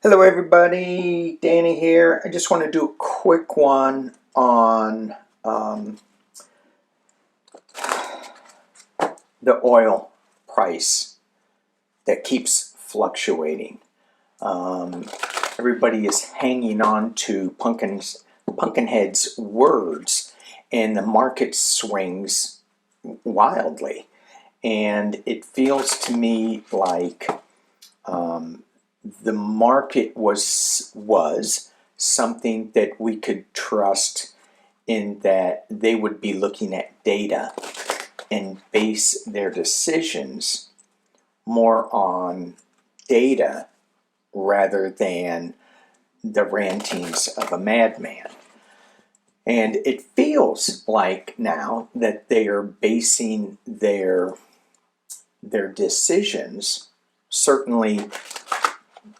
Hello everybody, Danny here. I just want to do a quick one on the oil price that keeps fluctuating. Um, Everybody is hanging on to Pumpkinhead's words, and the market swings wildly. And it feels to me like the market was something that we could trust, in that they would be looking at data and base their decisions more on data rather than the rantings of a madman. And it feels like now that they are basing their decisions, certainly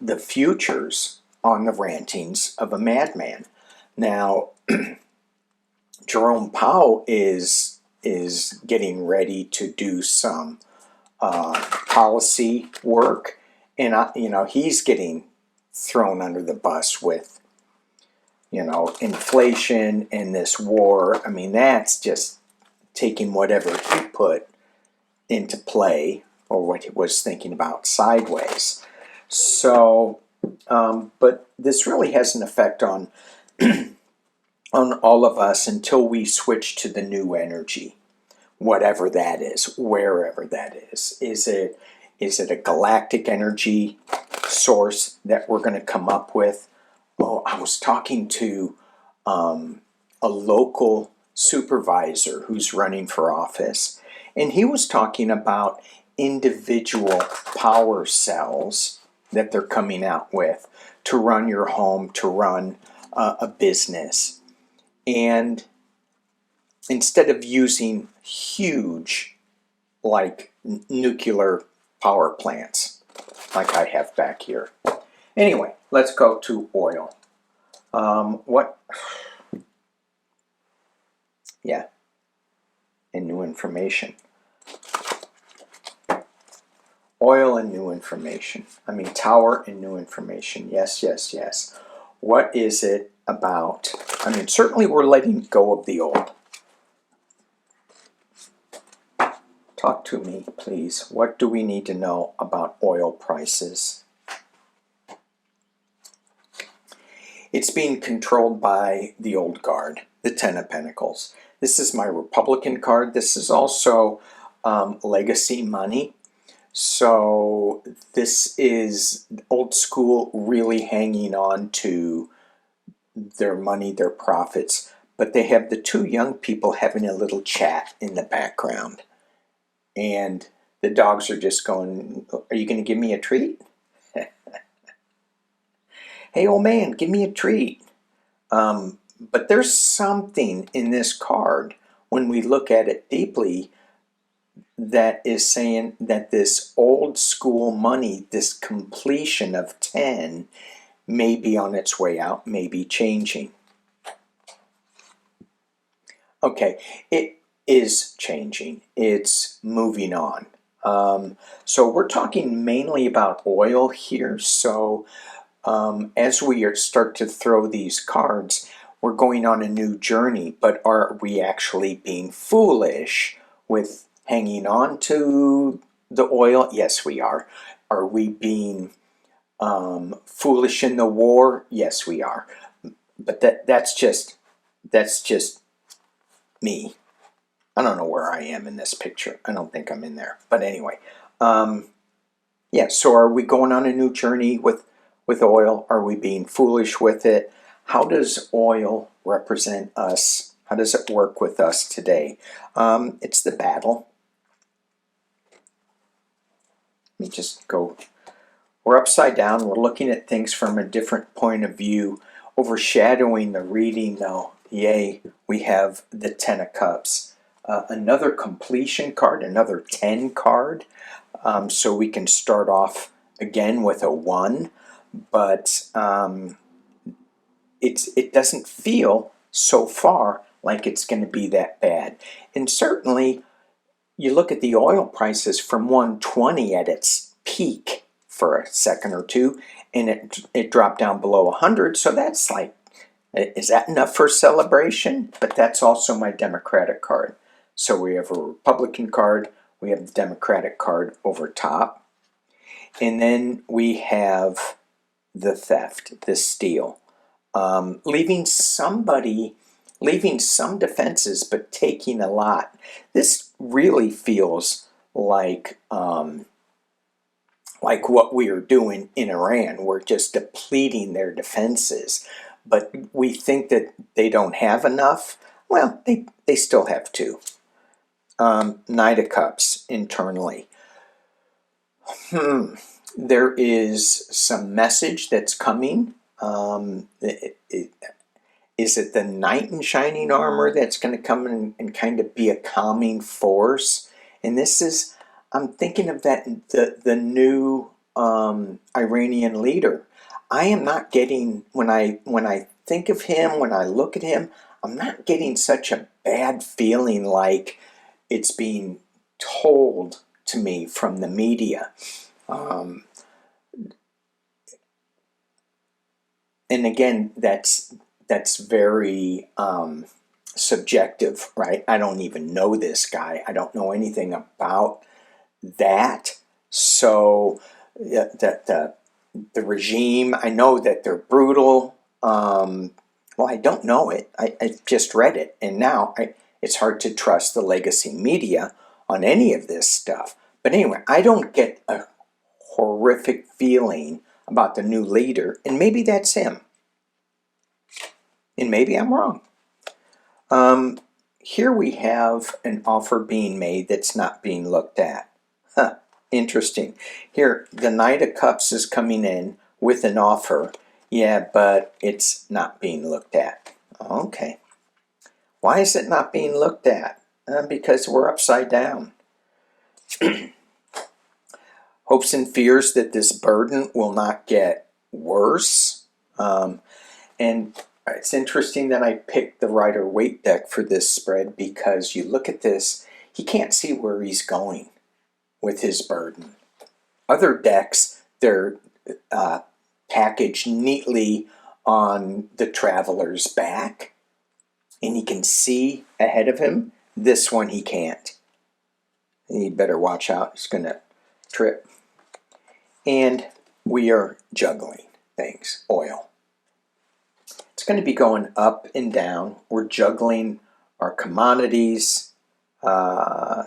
the futures, on the rantings of a madman. Now, Jerome Powell is getting ready to do some policy work, and he's getting thrown under the bus with inflation and this war. I mean, that's just taking whatever he put into play or what he was thinking about sideways. So, but this really has an effect on on all of us until we switch to the new energy, whatever that is, wherever that is. Is it a galactic energy source that we're going to come up with? Oh, I was talking to a local supervisor who's running for office, and he was talking about individual power cells that they're coming out with to run your home, to run a business. And instead of using huge, like nuclear power plants, like I have back here. Anyway, let's go to oil. What? Yeah, and new information. Oil and new information. I mean, tower and new information. Yes, yes, yes. What is it about? I mean, certainly we're letting go of the old. Talk to me, please. What do we need to know about oil prices? It's being controlled by the old guard, the Ten of Pentacles. This is my Republican card. This is also legacy money. So this is old school, really hanging on to their money, their profits. But they have the two young people having a little chat in the background. And the dogs are just going, "Are you going to give me a treat? Hey, old man, give me a treat." But there's something in this card, when we look at it deeply, that is saying that this old school money, this completion of 10, may be on its way out, may be changing. Okay, it is changing. It's moving on. So we're talking mainly about oil here. So as we start to throw these cards, we're going on a new journey. But are we actually being foolish with hanging on to the oil? Yes, we are. Are we being foolish in the war? Yes, we are. But that's just me. I don't know where I am in this picture. I don't think I'm in there. But anyway, yeah. So are we going on a new journey with oil? Are we being foolish with it? How does oil represent us? How does it work with us today? It's the battle. Let me just go. We're upside down. We're looking at things from a different point of view. Overshadowing the reading, though, yay, we have the Ten of Cups. Another completion card, another 10 card. So we can start off again with a 1. But it doesn't feel so far like it's going to be that bad. And certainly, you look at the oil prices from 120 at its peak for a second or two, and it dropped down below 100. So that's like, is that enough for celebration? But that's also my Democratic card. So we have a Republican card, we have the Democratic card over top, and then we have the theft, the steal, leaving some defenses, but taking a lot. This really feels like what we are doing in Iran. We're just depleting their defenses, but we think that they don't have enough. Well, they still have two. Knight of Cups internally. There is some message that's coming. Is it the knight in shining armor that's going to come and kind of be a calming force? And this is, I'm thinking of that, the new Iranian leader. I am not getting, when I think of him, when I look at him, I'm not getting such a bad feeling like it's being told to me from the media. And again, that's very subjective, right? I don't even know this guy. I don't know anything about that. So the regime, I know that they're brutal. Well, I don't know it. I just read it, and now it's hard to trust the legacy media on any of this stuff. But anyway, I don't get a horrific feeling about the new leader, and maybe that's him. And maybe I'm wrong. Here we have an offer being made that's not being looked at. Huh, interesting. Here, the Knight of Cups is coming in with an offer. Yeah, but it's not being looked at. Okay. Why is it not being looked at? Because we're upside down. Hopes and fears that this burden will not get worse. And it's interesting that I picked the Rider-Waite deck for this spread, because you look at this, he can't see where he's going with his burden. Other decks, they're packaged neatly on the traveler's back, and he can see ahead of him. This one he can't. He better watch out, he's going to trip. And we are juggling things. Oil. It's going to be going up and down. We're juggling our commodities. Okay,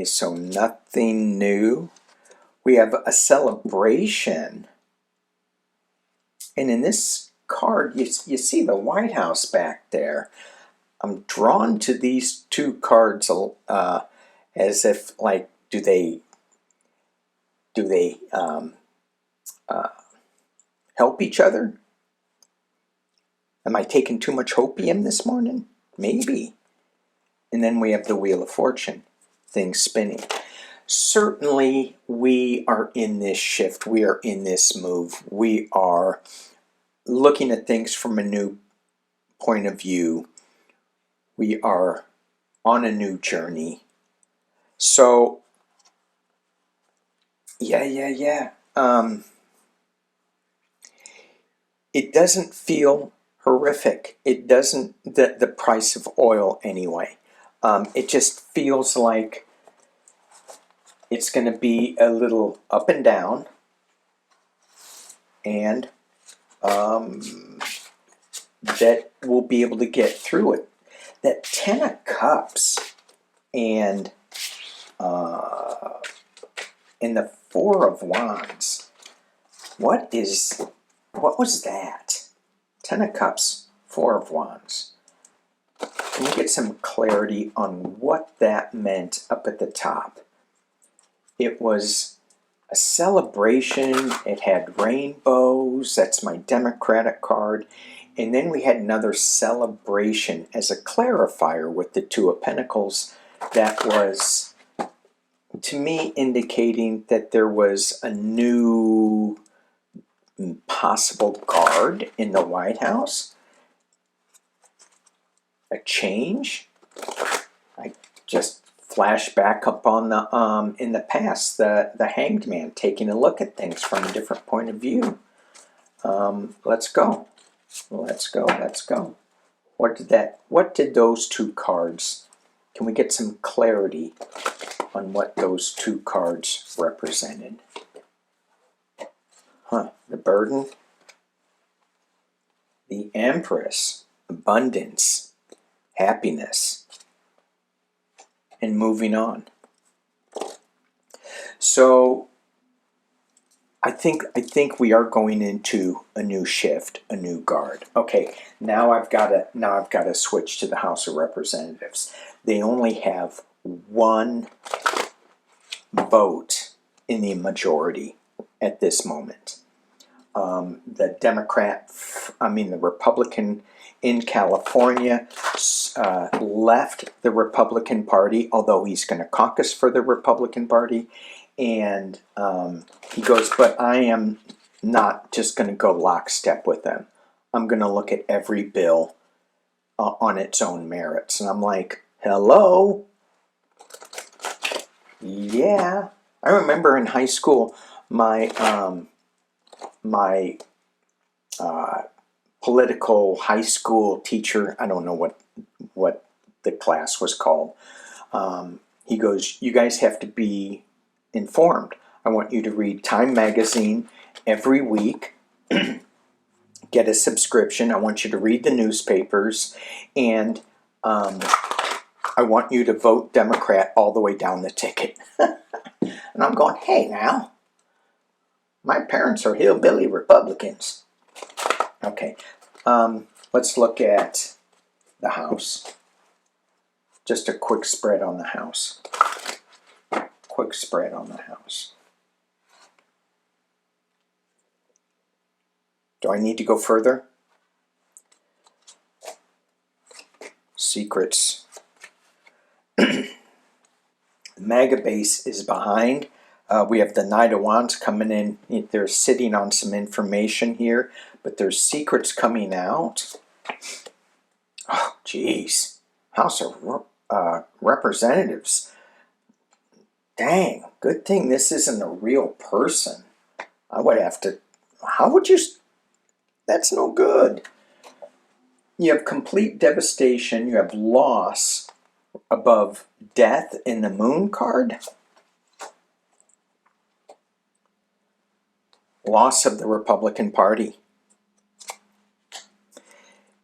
so nothing new. We have a celebration. And in this card, you see the White House back there. I'm drawn to these two cards as if, like, do they help each other? Am I taking too much opium this morning? Maybe. And then we have the Wheel of Fortune, things spinning. Certainly, we are in this shift. We are in this move. We are looking at things from a new point of view. We are on a new journey. So, yeah. It doesn't feel horrific. It doesn't, the price of oil anyway. It just feels like it's going to be a little up and down, and that we'll be able to get through it. That Ten of Cups and the Four of Wands. What was that? Ten of Cups, Four of Wands. Let me get some clarity on what that meant up at the top. It was a celebration. It had rainbows. That's my Democratic card. And then we had another celebration as a clarifier with the Two of Pentacles. That was, to me, indicating that there was a new possible guard in the White House. A change. I just flashback up on the in the past, the hanged man taking a look at things from a different point of view. Let's go. Let's go. Let's go. What did those two cards? Can we get some clarity on what those two cards represented? The burden, the Empress, abundance, happiness, and moving on. So I think we are going into a new shift, a new guard. Okay, now I've got to switch to the House of Representatives. They only have one vote in the majority at this moment. The Republican in California left the Republican Party, although he's going to caucus for the Republican Party. And he goes, but I am not just going to go lockstep with them. I'm going to look at every bill on its own merits. And I'm like, hello? Yeah. I remember in high school, my political high school teacher, I don't know what the class was called, he goes, you guys have to be informed. I want you to read Time magazine every week, get a subscription. I want you to read the newspapers, and I want you to vote Democrat all the way down the ticket. And I'm going, hey now, my parents are hillbilly Republicans. Okay, let's look at the House. Just a quick spread on the House. Quick spread on the House. Do I need to go further? Secrets. The MAGA base is behind. We have the Knight of Wands coming in. They're sitting on some information here, but there's secrets coming out. Oh, geez. House of Representatives. Dang, good thing this isn't a real person. I would have to... How would you... That's no good. You have complete devastation. You have loss above death in the Moon card. Loss of the Republican Party.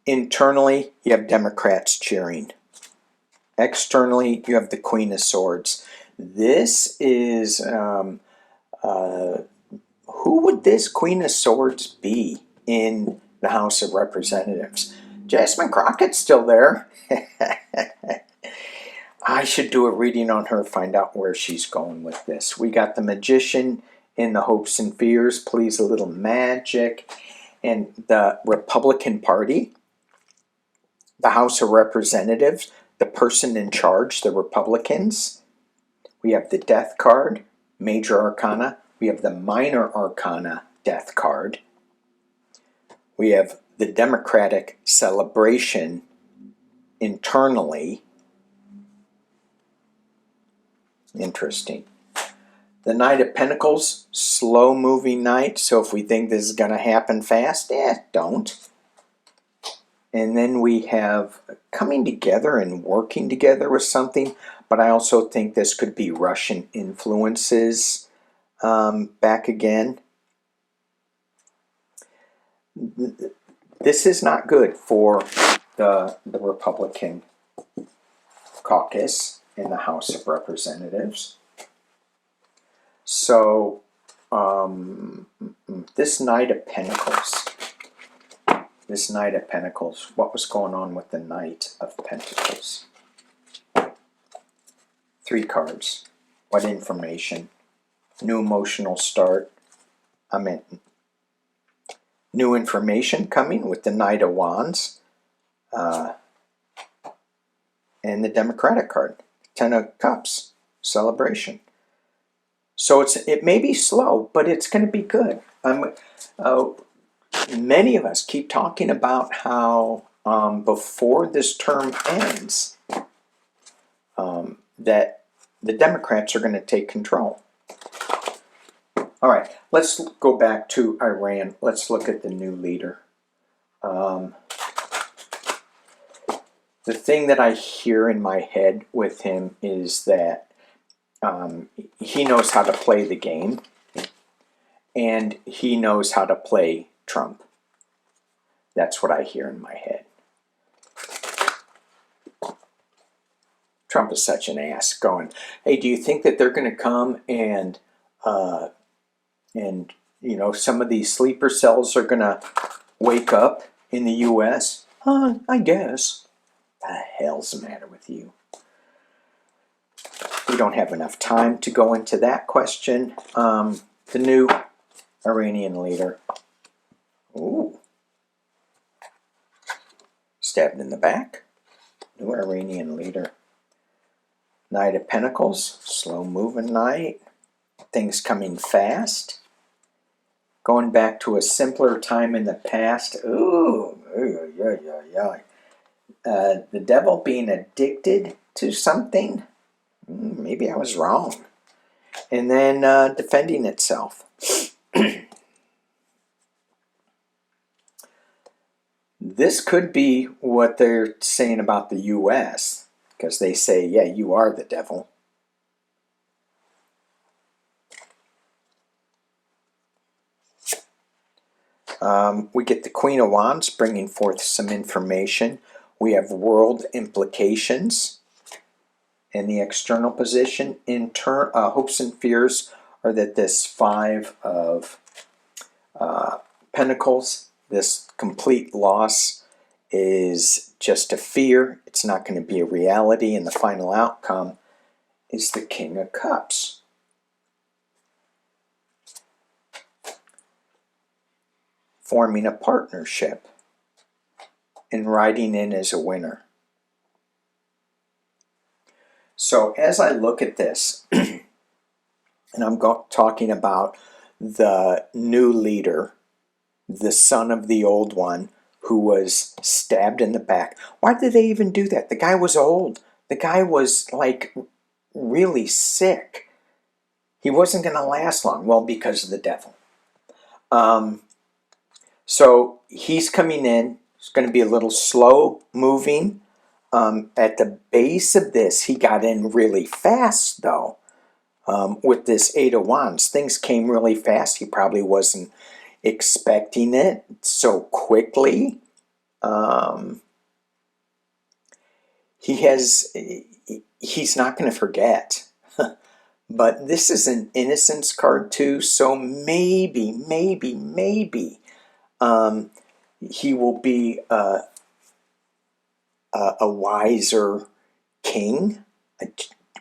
Internally, you have Democrats cheering. Externally, you have the Queen of Swords. This is... who would this Queen of Swords be in the House of Representatives? Jasmine Crockett's still there. I should do a reading on her, find out where she's going with this. We got the Magician in the Hopes and Fears, Please a Little Magic, and the Republican Party, the House of Representatives, the person in charge, the Republicans. We have the Death card, Major Arcana. We have the Minor Arcana Death card. We have the Democratic celebration internally. Interesting. The Knight of Pentacles, slow-moving knight. So if we think this is going to happen fast, don't. And then we have coming together and working together with something. But I also think this could be Russian influences back again. This is not good for the Republican caucus in the House of Representatives. So, this Knight of Pentacles. This Knight of Pentacles. What was going on with the Knight of Pentacles? 3 cards. What information? New emotional start. New information coming with the Knight of Wands. And the Democratic card. 10 of Cups. Celebration. So it may be slow, but it's going to be good. Many of us keep talking about how before this term ends, that the Democrats are going to take control. All right, let's go back to Iran. Let's look at the new leader. The thing that I hear in my head with him is that he knows how to play the game, and he knows how to play Trump. That's what I hear in my head. Trump is such an ass going, hey, do you think that they're going to come and some of these sleeper cells are going to wake up in the U.S.? I guess. What the hell's the matter with you? We don't have enough time to go into that question. The new Iranian leader. Ooh. Stabbed in the back. New Iranian leader. Knight of Pentacles. Slow moving knight. Things coming fast. Going back to a simpler time in the past. Ooh. The devil being addicted to something. Maybe I was wrong. And then defending itself. This could be what they're saying about the U.S. because they say, yeah, you are the devil. We get the Queen of Wands bringing forth some information. We have world implications in the external position. Hopes and fears are that this Five of Pentacles, this complete loss, is just a fear. It's not going to be a reality, and the final outcome is the King of Cups. Forming a partnership and riding in as a winner. So as I look at this, and I'm talking about the new leader, the son of the old one, who was stabbed in the back. Why did they even do that? The guy was old. The guy was like really sick. He wasn't going to last long. Well, because of the devil. So he's coming in. It's going to be a little slow moving. At the base of this, he got in really fast, though. With this Eight of Wands, things came really fast. He probably wasn't expecting it so quickly. He's not going to forget. But this is an innocence card too, so maybe he will be a wiser king, a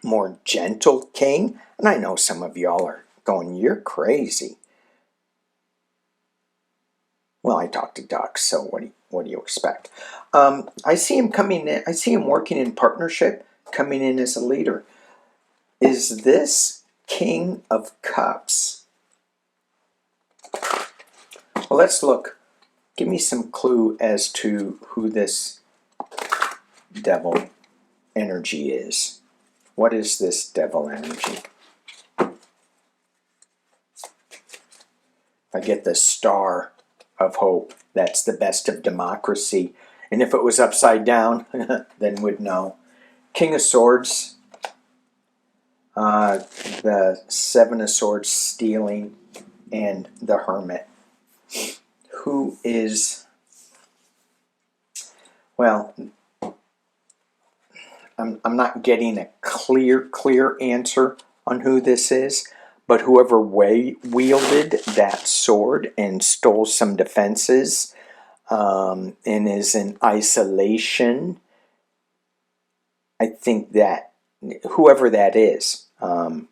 more gentle king. And I know some of y'all are going, you're crazy. Well, I talk to ducks, so what do you expect? I see him coming in. I see him working in partnership, coming in as a leader. Is this King of Cups? Well, let's look. Give me some clue as to who this devil energy is. What is this devil energy? I get the Star of Hope. That's the best of democracy. And if it was upside down, then we'd know. King of Swords. The Seven of Swords, stealing, and the Hermit. Who is... Well, I'm not getting a clear answer on who this is, but whoever wielded that sword and stole some defenses and is in isolation, I think that whoever that is, and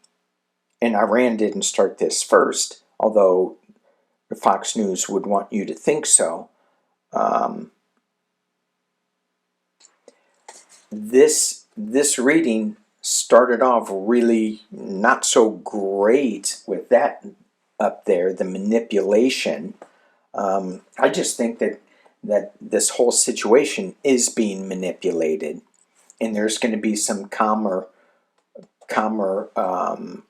Iran didn't start this first, although Fox News would want you to think so. This reading started off really not so great with that up there, the manipulation. I just think that this whole situation is being manipulated, and there's going to be some calmer upcomer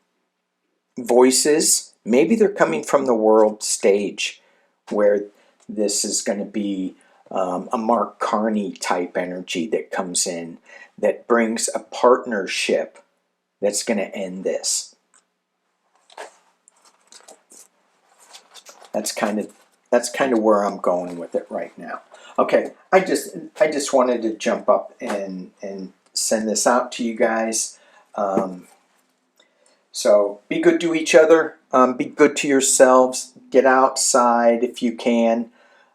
voices. Maybe they're coming from the world stage, where this is going to be a Mark Carney type energy that comes in, that brings a partnership that's going to end this. That's kind of where I'm going with it right now. Okay, I just wanted to jump up and send this out to you guys. So be good to each other. Be good to yourselves. Get outside if you can.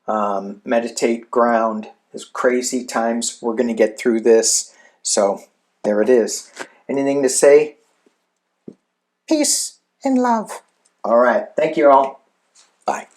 Meditate, ground. There's crazy times. We're going to get through this. So there it is. Anything to say? Peace and love. All right. Thank you all. Bye.